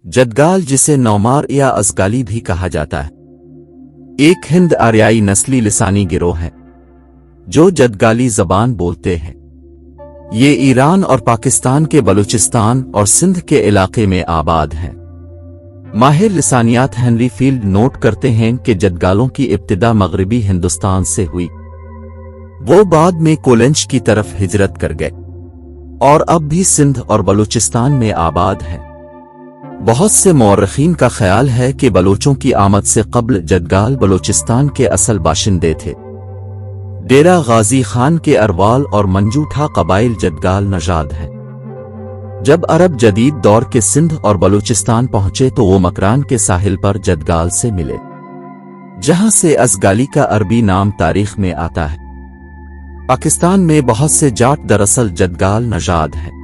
जदगाल जिसे नौमार या असगाली भी कहा जाता है, एक हिंद आर्याई नस्ली लिसानी गिरोह है जो जदगाली जबान बोलते हैं। ये ईरान और पाकिस्तान के बलूचिस्तान और सिंध के इलाके में आबाद हैं। माहिर लिसानियात हेनरी फील्ड नोट करते हैं कि जदगालों की इब्तिदा मगरबी हिंदुस्तान से हुई, वो बाद में कोलंज की तरफ हिजरत कर गए और अब भी सिंध और बलूचिस्तान में आबाद हैं। बहुत से मौरखीन का ख्याल है कि बलोचों की आमद से कब्ल जदगाल बलूचिस्तान के असल बाशिंदे थे। डेरा गाजी खान के अरवाल और मंजूठा कबाइल जदगाल नजाद हैं। जब अरब जदीद दौर के सिंध और बलूचिस्तान पहुंचे तो वो मकरान के साहिल पर जदगाल से मिले, जहां से असगाली का अरबी नाम तारीख में आता है। पाकिस्तान में बहुत से जाट दरअसल जदगाल नजाद हैं।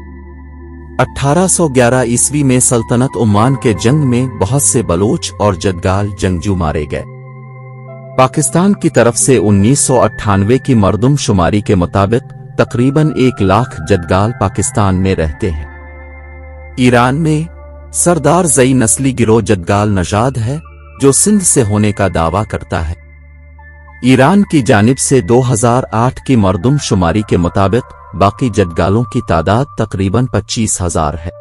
1811 ईस्वी में सल्तनत उम्मान के जंग में बहुत से बलोच और जदगाल जंगजू मारे गए। पाकिस्तान की तरफ से 1998 की मरदमशुमारी के मुताबिक तकरीबन 1 लाख जदगाल पाकिस्तान में रहते हैं। ईरान में सरदार जई नस्ली गिरोह जदगाल नजाद है जो सिंध से होने का दावा करता है। ईरान की जानिब से 2008 की मरदमशुमारी के मुताबिक बाकी जदगालों की तादाद तकरीबन 25,000 है।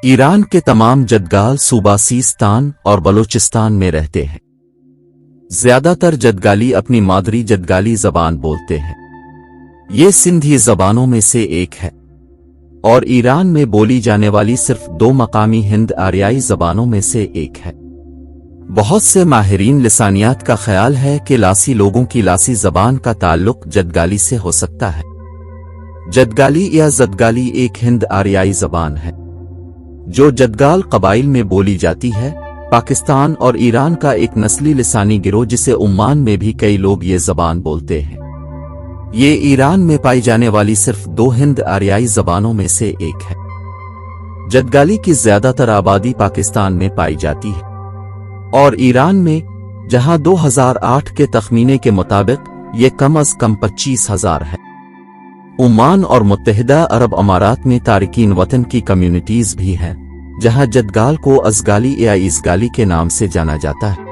ईरान के तमाम जदगाल सूबा सीस्तान और बलूचिस्तान में रहते हैं। ज्यादातर जदगाली अपनी मादरी जदगाली जबान बोलते हैं। ये सिंधी जबानों में से एक है और ईरान में बोली जाने वाली सिर्फ 2 मकामी हिंद आर्याई जबानों में से एक है। बहुत से माहिरीन लिसानियात का ख्याल है कि लासी लोगों की लासी जबान का ताल्लुक जदगाली से हो सकता है। जदगाली या जदगाली एक हिंद आर्याई जबान है जो जदगाल कबाइल में बोली जाती है। पाकिस्तान और ईरान का एक नस्ली लिसानी गिरोह जिसे उम्मान में भी कई लोग ये जबान बोलते हैं। ये ईरान में पाई जाने वाली सिर्फ 2 हिंद आर्याई जबानों में से एक है। जदगाली की ज्यादातर आबादी पाकिस्तान में पाई जाती है और ईरान में, जहां 2008 के तखमीने के मुताबिक ये कम अज कम 25,000 है। ओमान और मुत्तहिदा अरब अमारात में तारिकीन वतन की कम्युनिटीज भी हैं, जहां जदगाल को असगाली या इसगाली के नाम से जाना जाता है।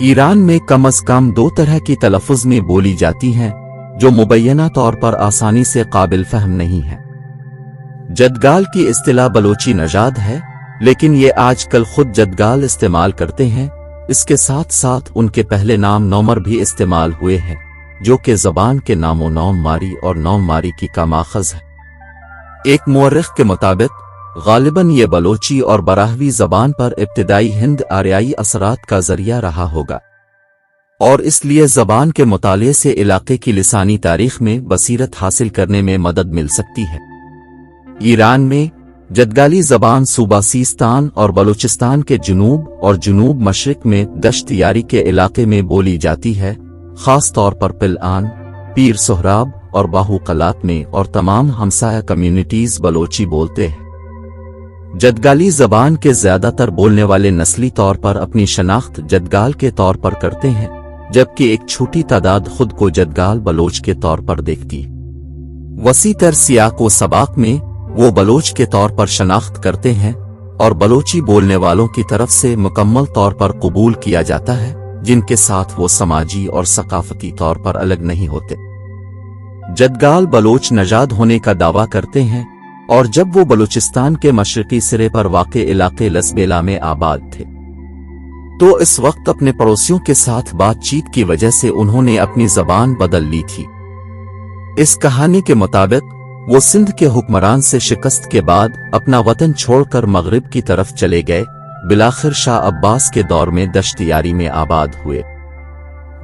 ईरान में कम अज कम 2 तरह की तलफ़ुज़ में बोली जाती हैं जो मुबैयना तौर पर आसानी से काबिल फहम नहीं है। जदगाल की इस्तिलाह बलोची नजाद है, लेकिन ये आजकल खुद जदगाल इस्तेमाल करते हैं। इसके साथ साथ उनके पहले नाम नौमर भी इस्तेमाल हुए हैं, जो कि ज़बान के नामो नौम मारी और नौम मारी की का माखज़ है। एक मुअर्रिख़ के मुताबिक गालिबन ये बलोची और बराहवी ज़बान पर इब्तिदाई हिंद आर्याई असरात का जरिया रहा होगा और इसलिए ज़बान के मुताले से इलाके की लिसानी तारीख में बसीरत हासिल करने में मदद मिल सकती है। ईरान में जदगाली ज़बान सूबा सीस्तान और बलूचिस्तान के जुनूब और जुनूब मशरिक में दश्त-यारी के इलाके में बोली जाती है, खास तौर पर पिलआन, पीर सोहराब और बाहूकलात में, और तमाम हमसाया कम्युनिटीज बलोची बोलते हैं। जदगाली ज़बान के ज्यादातर बोलने वाले नस्ली तौर पर अपनी शनाख्त जदगाल के तौर पर करते हैं, जबकि एक छोटी तादाद खुद को जदगाल बलोच के तौर पर देखती है। वसी तर सियाक व सबाक में वो बलोच के तौर पर शनाख्त करते हैं और बलोची बोलने वालों की तरफ से मुकम्मल तौर पर कबूल किया जाता है, जिनके साथ वो समाजी और सकाफती तौर पर अलग नहीं होते। जदगाल बलोच नजाद होने का दावा करते हैं और जब वो बलूचिस्तान के मशरकी सिरे पर वाक़े इलाके लसबेला में आबाद थे तो इस वक्त अपने पड़ोसियों के साथ बातचीत की वजह से उन्होंने अपनी ज़बान बदल ली थी। इस कहानी के मुताबिक वो सिंध के हुक्मरान से शिकस्त के बाद अपना वतन छोड़कर मगरिब की तरफ चले गए। बिलाखिर शाह अब्बास के दौर में दश्त-यारी में आबाद हुए।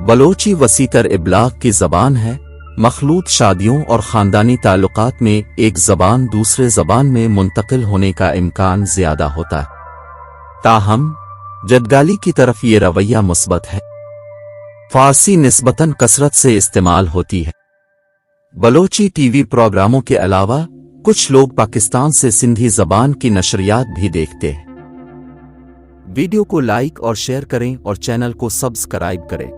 बलोची वसीतर इबलाग की ज़बान है। मखलूत शादियों और ख़ानदानी ताल्लुकात में एक ज़बान दूसरे ज़बान में मुंतकिल होने का इम्कान ज़्यादा होता है। ताहम जदगाली की तरफ ये रवैया मुस्बत है। फ़ारसी निस्बतन कसरत से इस्तेमाल होती है। बलोची टीवी प्रोग्रामों के अलावा कुछ लोग पाकिस्तान से सिंधी ज़बान की नशरियात भी देखते हैं। वीडियो को लाइक और शेयर करें और चैनल को सब्सक्राइब करें।